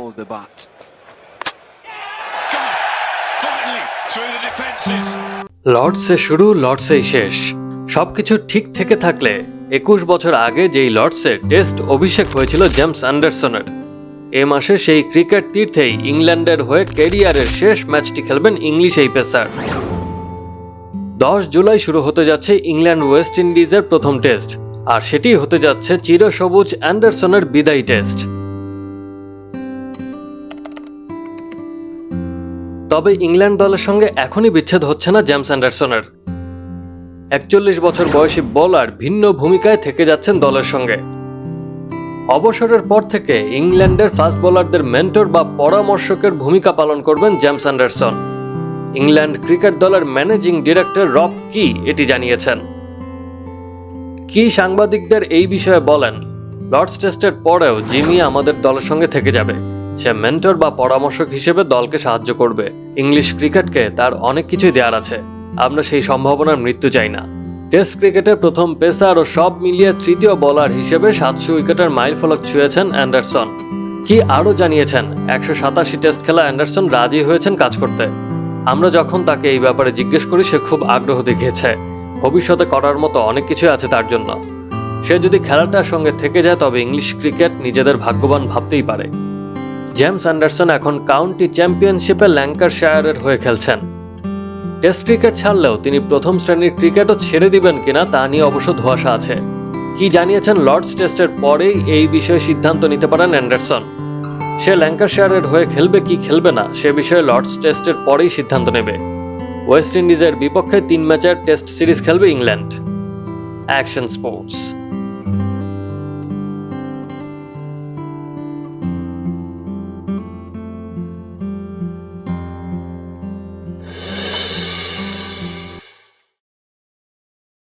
hold the bat. Finally, through the defences. লর্ডসে শুরু লর্ডসেই শেষ। সবকিছু ঠিক থেকে থাকলে 21 বছর আগে যেই লর্ডসে টেস্ট অভিষেক হয়েছিল জেমস অ্যান্ডারসনের, এ মাসে সেই ক্রিকেট তীর্থেই ইংল্যান্ডের হয়ে ক্যারিয়ারের শেষ ম্যাচটি খেলবেন ইংলিশ এই পেসার। 10 জুলাই শুরু হতে যাচ্ছে ইংল্যান্ড ওয়েস্ট ইন্ডিজের প্রথম টেস্ট, আর সেটি হতে যাচ্ছে চিরসবুজ অ্যান্ডারসনের বিদায়ী টেস্ট। তবে ইংল্যান্ড দলের সঙ্গে এখনই বিচ্ছেদ হচ্ছে না জেমস অ্যান্ডারসনের। 41 বছর বয়সী বোলার ভিন্ন ভূমিকায় থেকে যাচ্ছেন দলের সঙ্গে। অবসরের পর থেকে ইংল্যান্ডের ফাস্ট বোলারদের মেন্টর বা পরামর্শকের ভূমিকা পালন করবেন জেমস অ্যান্ডারসন। ইংল্যান্ড ক্রিকেট দলের ম্যানেজিং ডিরেক্টর রব কি এটি জানিয়েছেন। কি সাংবাদিকদের এই বিষয়ে বলেন, লর্ডস টেস্টের পরেও জিমি আমাদের দলের সঙ্গে থেকে যাবে। সে মেন্টর বা পরামর্শক হিসেবে দলকে সাহায্য করবে। ইংলিশ ক্রিকেটকে তার অনেক কিছুই দেওয়ার আছে, আমরা সেই সম্ভাবনার মৃত্যু চাই না। টেস্ট ক্রিকেটের প্রথম পেসার ও সব মিলিয়ে তৃতীয় বোলার হিসেবে 700 উইকেটের মাইলফলক ছুঁয়েছেন অ্যান্ডারসন। কি আরও জানিয়েছেন, 187 টেস্ট খেলা অ্যান্ডারসন রাজি হয়েছেন কাজ করতে। আমরা যখন তাকে এই ব্যাপারে জিজ্ঞেস করি, সে খুব আগ্রহ দেখিয়েছে। ভবিষ্যতে করার মতো অনেক কিছুই আছে তার জন্য। সে যদি খেলাটার সঙ্গে থেকে যায় তবে ইংলিশ ক্রিকেট নিজেদের ভাগ্যবান ভাবতেই পারে। জেমস অ্যান্ডারসন এখন কাউন্টি চ্যাম্পিয়নশিপে ল্যাঙ্কাশায়ারের হয়ে খেলছেন। টেস্ট ক্রিকেট ছাড়লেও তিনি প্রথম শ্রেণীর ক্রিকেটও ছেড়ে দিবেন কিনা তা নিয়ে অবশ্য ধোঁয়াশা আছে। কি জানিয়েছেন, লর্ডস টেস্টের পরেই এই বিষয়ে সিদ্ধান্ত নিতে পারেন অ্যান্ডারসন। সে ল্যাঙ্কাশায়ারের হয়ে খেলবে কি খেলবে না সে বিষয়ে লর্ডস টেস্টের পরেই সিদ্ধান্ত নেবে। ওয়েস্ট ইন্ডিজের বিপক্ষে 3 ম্যাচের টেস্ট সিরিজ খেলবে ইংল্যান্ড। Action sports.